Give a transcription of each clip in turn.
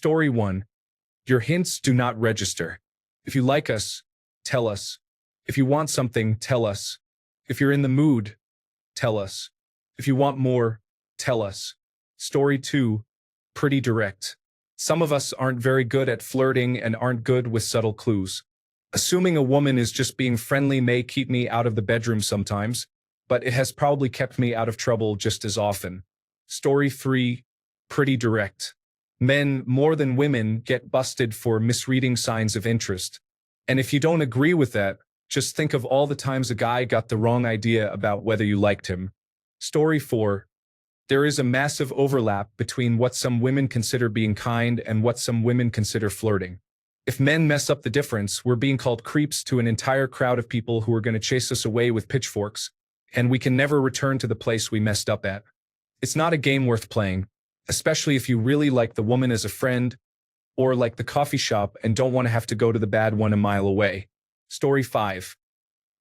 Story 1. Your hints do not register. If you like us, tell us. If you want something, tell us. If you're in the mood, tell us. If you want more, tell us. Story 2. Pretty direct. Some of us aren't very good at flirting and aren't good with subtle clues. Assuming a woman is just being friendly may keep me out of the bedroom sometimes, but it has probably kept me out of trouble just as often. Story 3. Pretty direct. Men, more than women, get busted for misreading signs of interest. And if you don't agree with that, just think of all the times a guy got the wrong idea about whether you liked him. Story 4. There is a massive overlap between what some women consider being kind and what some women consider flirting. If men mess up the difference, we're being called creeps to an entire crowd of people who are going to chase us away with pitchforks, and we can never return to the place we messed up at. It's not a game worth playing, especially if you really like the woman as a friend, or like the coffee shop and don't want to have to go to the bad one a mile away. Story 5.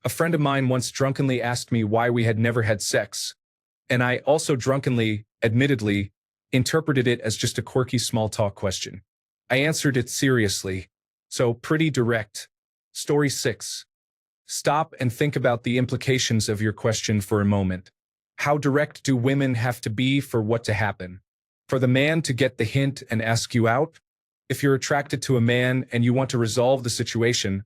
A friend of mine once drunkenly asked me why we had never had sex, and I also drunkenly, admittedly, interpreted it as just a quirky small talk question. I answered it seriously, so pretty direct. Story 6. Stop and think about the implications of your question for a moment. How direct do women have to be for what to happen? For the man to get the hint and ask you out? If you're attracted to a man and you want to resolve the situation,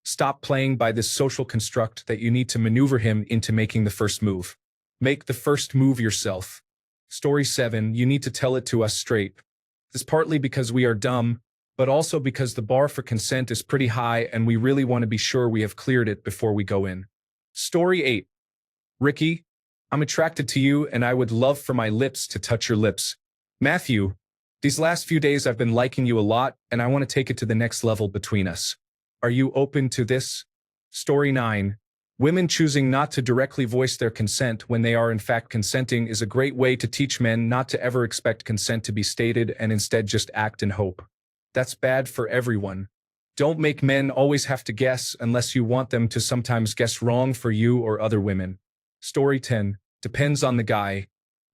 stop playing by this social construct that you need to maneuver him into making the first move. Make the first move yourself. Story 7. You need to tell it to us straight. This is partly because we are dumb, but also because the bar for consent is pretty high and we really want to be sure we have cleared it before we go in. Story 8. Ricky, I'm attracted to you and I would love for my lips to touch your lips. Matthew, these last few days I've been liking you a lot and I want to take it to the next level between us. Are you open to this? Story 9. Women choosing not to directly voice their consent when they are in fact consenting is a great way to teach men not to ever expect consent to be stated and instead just act and hope. That's bad for everyone. Don't make men always have to guess unless you want them to sometimes guess wrong for you or other women. Story 10. Depends on the guy.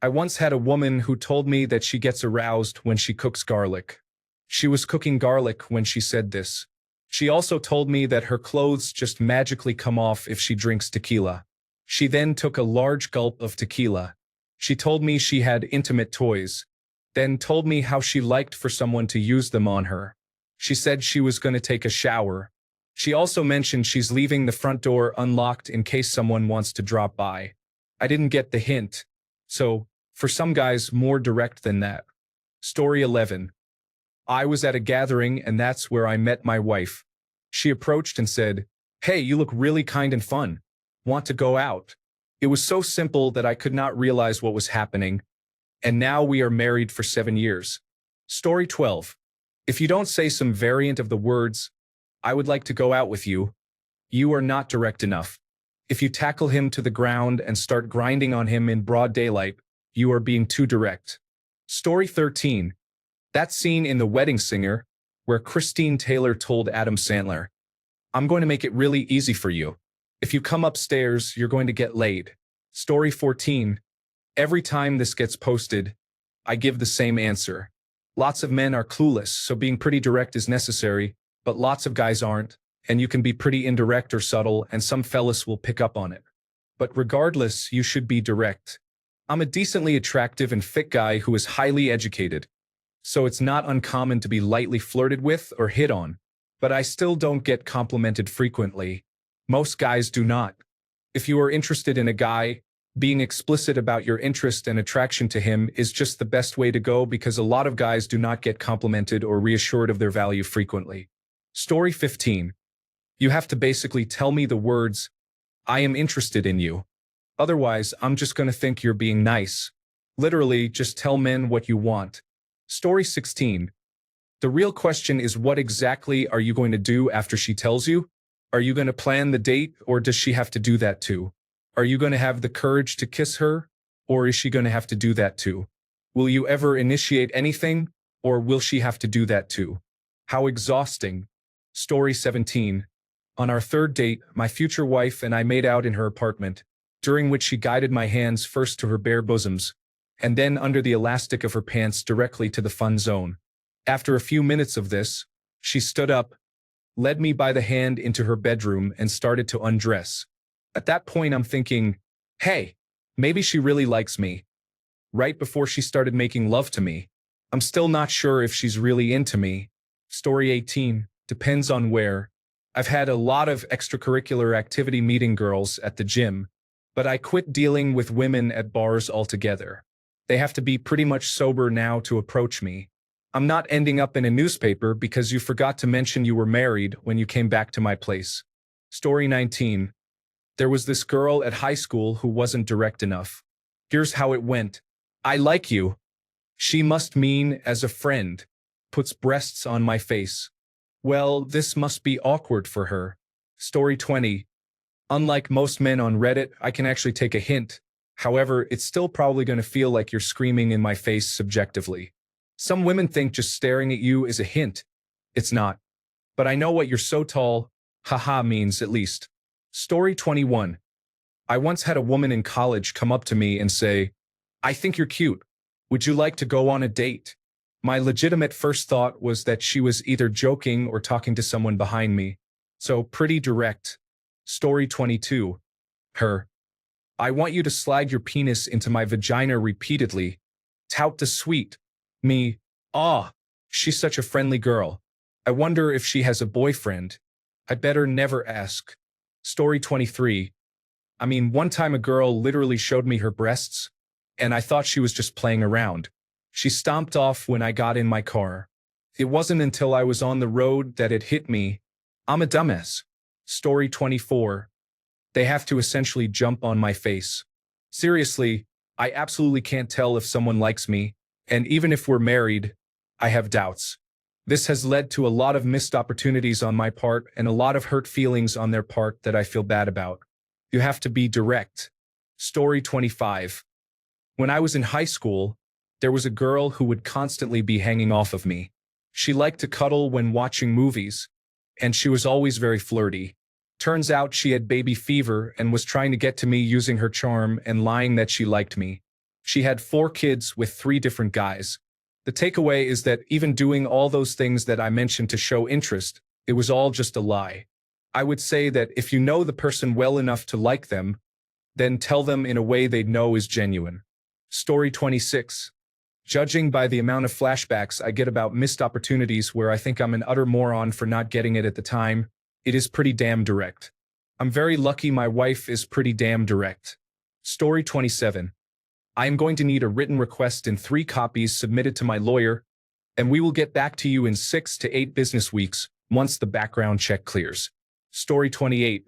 I once had a woman who told me that she gets aroused when she cooks garlic. She was cooking garlic when she said this. She also told me that her clothes just magically come off if she drinks tequila. She then took a large gulp of tequila. She told me she had intimate toys, then told me how she liked for someone to use them on her. She said she was going to take a shower. She also mentioned she's leaving the front door unlocked in case someone wants to drop by. I didn't get the hint. So, for some guys, more direct than that. Story 11. I was at a gathering and that's where I met my wife. She approached and said, "Hey, you look really kind and fun. Want to go out?" It was so simple that I could not realize what was happening. And now we are married for 7 years. Story 12. If you don't say some variant of the words, "I would like to go out with you," you are not direct enough. If you tackle him to the ground and start grinding on him in broad daylight, you are being too direct. Story 13. That scene in The Wedding Singer, where Christine Taylor told Adam Sandler, "I'm going to make it really easy for you. If you come upstairs, you're going to get laid." Story 14. Every time this gets posted, I give the same answer. Lots of men are clueless, so being pretty direct is necessary, but lots of guys aren't, and you can be pretty indirect or subtle, and some fellas will pick up on it. But regardless, you should be direct. I'm a decently attractive and fit guy who is highly educated, so it's not uncommon to be lightly flirted with or hit on, but I still don't get complimented frequently. Most guys do not. If you are interested in a guy, being explicit about your interest and attraction to him is just the best way to go because a lot of guys do not get complimented or reassured of their value frequently. Story 15. You have to basically tell me the words, "I am interested in you." Otherwise, I'm just going to think you're being nice. Literally, just tell men what you want. Story 16. The real question is, what exactly are you going to do after she tells you? Are you going to plan the date, or does she have to do that too? Are you going to have the courage to kiss her, or is she going to have to do that too? Will you ever initiate anything, or will she have to do that too? How exhausting. Story 17. On our third date, my future wife and I made out in her apartment, during which she guided my hands first to her bare bosoms, and then under the elastic of her pants directly to the fun zone. After a few minutes of this, she stood up, led me by the hand into her bedroom, and started to undress. At that point, I'm thinking, hey, maybe she really likes me. Right before she started making love to me. I'm still not sure if she's really into me. Story 18, depends on where. I've had a lot of extracurricular activity meeting girls at the gym, but I quit dealing with women at bars altogether. They have to be pretty much sober now to approach me. I'm not ending up in a newspaper because you forgot to mention you were married when you came back to my place. Story 19. There was this girl at high school who wasn't direct enough. Here's how it went. I like you. She must mean as a friend. Puts breasts on my face. Well, this must be awkward for her. Story 20. Unlike most men on Reddit, I can actually take a hint. However, it's still probably going to feel like you're screaming in my face subjectively. Some women think just staring at you is a hint. It's not. But I know what you're so tall, haha means at least. Story 21. I once had a woman in college come up to me and say, I think you're cute. Would you like to go on a date? My legitimate first thought was that she was either joking or talking to someone behind me. So pretty direct. Story 22. Her. I want you to slide your penis into my vagina repeatedly. Tout the sweet. Me. Ah, she's such a friendly girl. I wonder if she has a boyfriend. I better never ask. Story 23. One time a girl literally showed me her breasts, and I thought she was just playing around. She stomped off when I got in my car. It wasn't until I was on the road that it hit me. I'm a dumbass. Story 24. They have to essentially jump on my face. Seriously, I absolutely can't tell if someone likes me, and even if we're married, I have doubts. This has led to a lot of missed opportunities on my part and a lot of hurt feelings on their part that I feel bad about. You have to be direct. Story 25. When I was in high school, there was a girl who would constantly be hanging off of me. She liked to cuddle when watching movies, and she was always very flirty. Turns out she had baby fever and was trying to get to me using her charm and lying that she liked me. She had 4 kids with 3 different guys. The takeaway is that even doing all those things that I mentioned to show interest, it was all just a lie. I would say that if you know the person well enough to like them, then tell them in a way they'd know is genuine. Story 26. Judging by the amount of flashbacks I get about missed opportunities where I think I'm an utter moron for not getting it at the time, it is pretty damn direct. I'm very lucky my wife is pretty damn direct. Story 27. I am going to need a written request in 3 copies submitted to my lawyer, and we will get back to you in 6 to 8 business weeks once the background check clears. Story 28.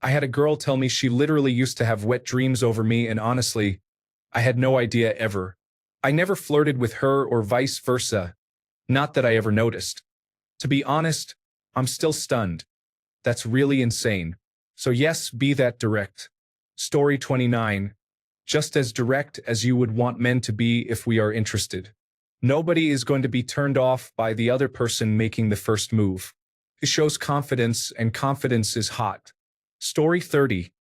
I had a girl tell me she literally used to have wet dreams over me, and honestly, I had no idea ever. I never flirted with her or vice versa. Not that I ever noticed. To be honest, I'm still stunned. That's really insane. So yes, be that direct. Story 29. Just as direct as you would want men to be if we are interested. Nobody is going to be turned off by the other person making the first move. It shows confidence, and confidence is hot. Story 30.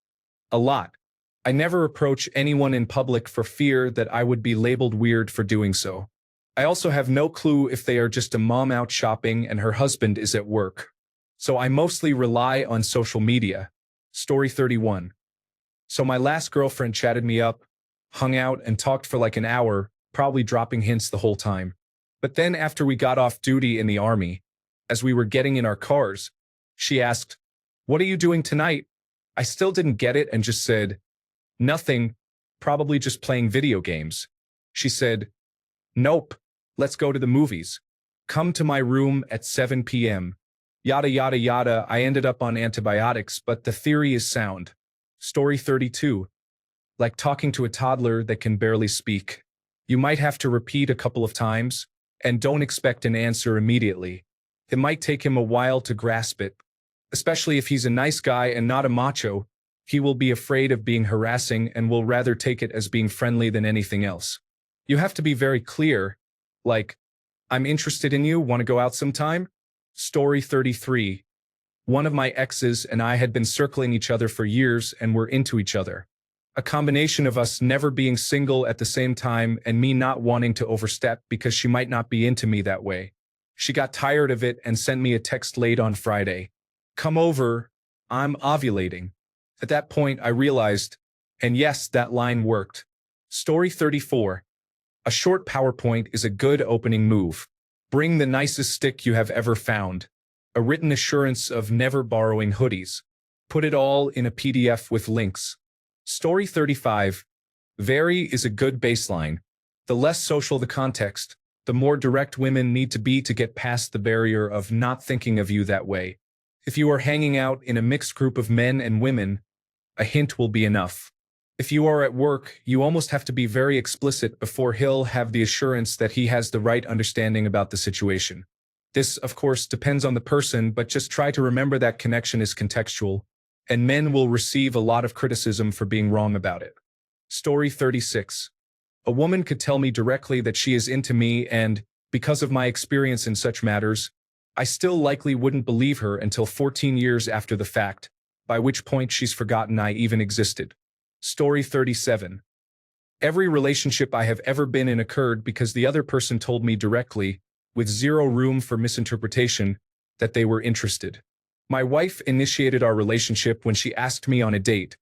A lot. I never approach anyone in public for fear that I would be labeled weird for doing so. I also have no clue if they are just a mom out shopping and her husband is at work. So I mostly rely on social media. Story 31. So my last girlfriend chatted me up, hung out, and talked for like an hour, probably dropping hints the whole time. But then after we got off duty in the army, as we were getting in our cars, she asked, "What are you doing tonight?" I still didn't get it and just said, "Nothing, probably just playing video games." She said, "Nope, let's go to the movies. Come to my room at 7 p.m. Yada yada yada. I ended up on antibiotics, but the theory is sound. Story 32. Like talking to a toddler that can barely speak. You might have to repeat a couple of times, and don't expect an answer immediately. It might take him a while to grasp it. Especially if he's a nice guy and not a macho, he will be afraid of being harassing and will rather take it as being friendly than anything else. You have to be very clear, like, "I'm interested in you, want to go out sometime?" Story 33. One of my exes and I had been circling each other for years and were into each other. A combination of us never being single at the same time and me not wanting to overstep because she might not be into me that way. She got tired of it and sent me a text late on Friday. Come over, I'm ovulating. At that point, I realized, and yes, that line worked. Story 34. A short PowerPoint is a good opening move. Bring the nicest stick you have ever found. A written assurance of never borrowing hoodies. Put it all in a PDF with links. Story 35. Vary is a good baseline. The less social the context, the more direct women need to be to get past the barrier of not thinking of you that way. If you are hanging out in a mixed group of men and women, a hint will be enough. If you are at work, you almost have to be very explicit before he'll have the assurance that he has the right understanding about the situation. This, of course, depends on the person, but just try to remember that connection is contextual, and men will receive a lot of criticism for being wrong about it. Story 36. A woman could tell me directly that she is into me and, because of my experience in such matters, I still likely wouldn't believe her until 14 years after the fact, by which point she's forgotten I even existed. Story 37. Every relationship I have ever been in occurred because the other person told me directly, with zero room for misinterpretation, that they were interested. My wife initiated our relationship when she asked me on a date,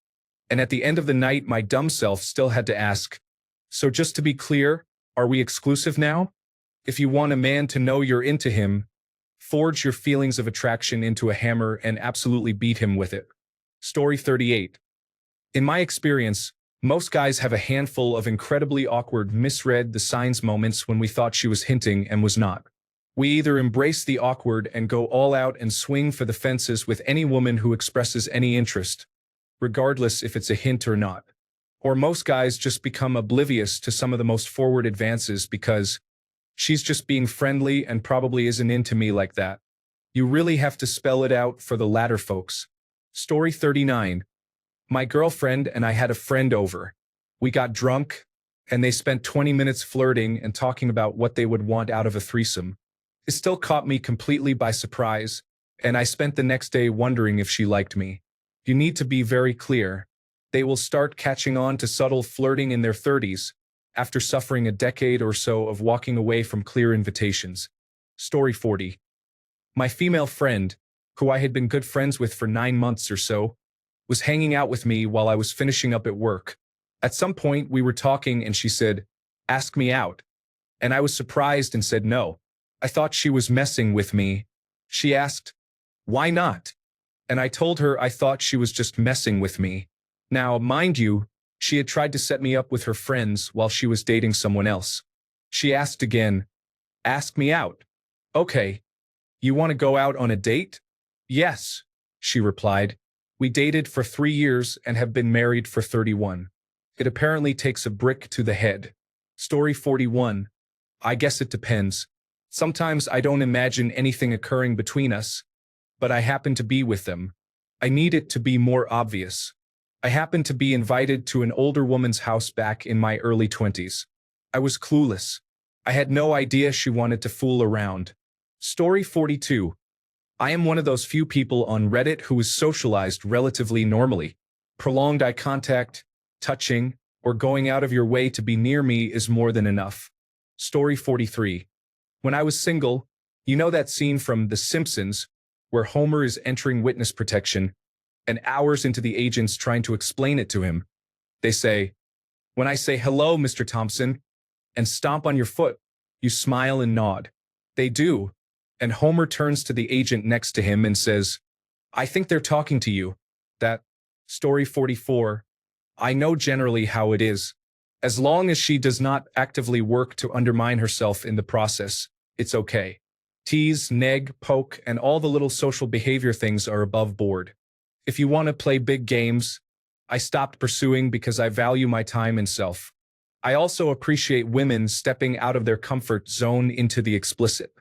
and at the end of the night my dumb self still had to ask, so just to be clear, are we exclusive now? If you want a man to know you're into him, forge your feelings of attraction into a hammer and absolutely beat him with it. Story 38. In my experience, most guys have a handful of incredibly awkward misread the signs moments when we thought she was hinting and was not. We either embrace the awkward and go all out and swing for the fences with any woman who expresses any interest, regardless if it's a hint or not. Or most guys just become oblivious to some of the most forward advances because she's just being friendly and probably isn't into me like that. You really have to spell it out for the latter folks. Story 39. My girlfriend and I had a friend over. We got drunk, and they spent 20 minutes flirting and talking about what they would want out of a threesome. It still caught me completely by surprise, and I spent the next day wondering if she liked me. You need to be very clear. They will start catching on to subtle flirting in their 30s, after suffering a decade or so of walking away from clear invitations. Story 40. My female friend, who I had been good friends with for 9 months or so, was hanging out with me while I was finishing up at work. At some point, we were talking and she said, "Ask me out." And I was surprised and said no. I thought she was messing with me. She asked, "Why not?" And I told her I thought she was just messing with me. Now, mind you, she had tried to set me up with her friends while she was dating someone else. She asked again, "Ask me out." "Okay. You want to go out on a date?" "Yes," she replied. We dated for 3 years and have been married for 31. It apparently takes a brick to the head. Story 41. I guess it depends. Sometimes I don't imagine anything occurring between us, but I happen to be with them. I need it to be more obvious. I happened to be invited to an older woman's house back in my early 20s. I was clueless. I had no idea she wanted to fool around. Story 42. I am one of those few people on Reddit who is socialized relatively normally. Prolonged eye contact, touching, or going out of your way to be near me is more than enough. Story 43. When I was single, you know that scene from The Simpsons where Homer is entering witness protection and hours into the agents trying to explain it to him, they say, "When I say hello, Mr. Thompson, and stomp on your foot, you smile and nod." They do. And Homer turns to the agent next to him and says, "I think they're talking to you." That. Story 44. I know generally how it is. As long as she does not actively work to undermine herself in the process, it's okay. Tease, neg, poke, and all the little social behavior things are above board. If you want to play big games, I stopped pursuing because I value my time and self. I also appreciate women stepping out of their comfort zone into the explicit.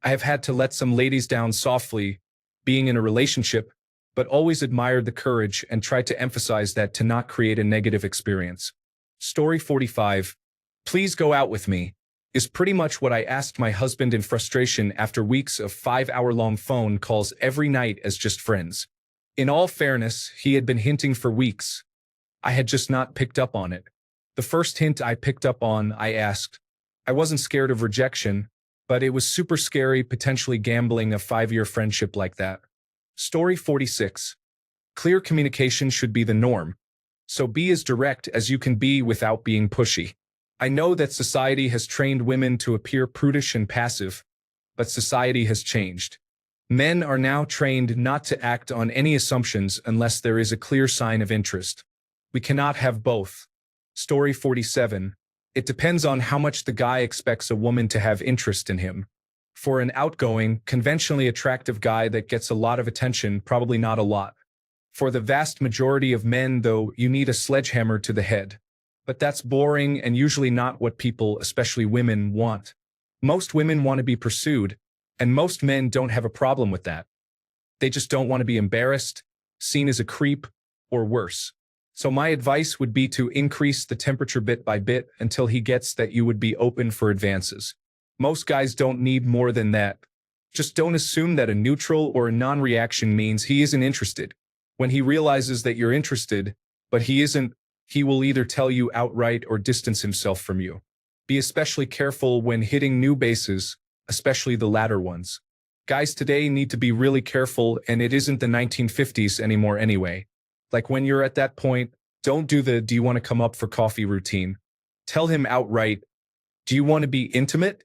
I have had to let some ladies down softly, being in a relationship, but always admired the courage and tried to emphasize that to not create a negative experience. Story 45. Please go out with me, is pretty much what I asked my husband in frustration after weeks of 5-hour-long phone calls every night as just friends. In all fairness, he had been hinting for weeks. I had just not picked up on it. The first hint I picked up on, I asked. I wasn't scared of rejection, but it was super scary potentially gambling a 5-year friendship like that. Story 46. Clear communication should be the norm. So be as direct as you can be without being pushy. I know that society has trained women to appear prudish and passive, but society has changed. Men are now trained not to act on any assumptions unless there is a clear sign of interest. We cannot have both. Story 47. It depends on how much the guy expects a woman to have interest in him. For an outgoing, conventionally attractive guy that gets a lot of attention, probably not a lot. For the vast majority of men, though, you need a sledgehammer to the head. But that's boring and usually not what people, especially women, want. Most women want to be pursued, and most men don't have a problem with that. They just don't want to be embarrassed, seen as a creep, or worse. So my advice would be to increase the temperature bit by bit until he gets that you would be open for advances. Most guys don't need more than that. Just don't assume that a neutral or a non-reaction means he isn't interested. When he realizes that you're interested, but he isn't, he will either tell you outright or distance himself from you. Be especially careful when hitting new bases, especially the latter ones. Guys today need to be really careful, and it isn't the 1950s anymore anyway. Like when you're at that point, don't do the "do you want to come up for coffee" routine. Tell him outright, do you want to be intimate?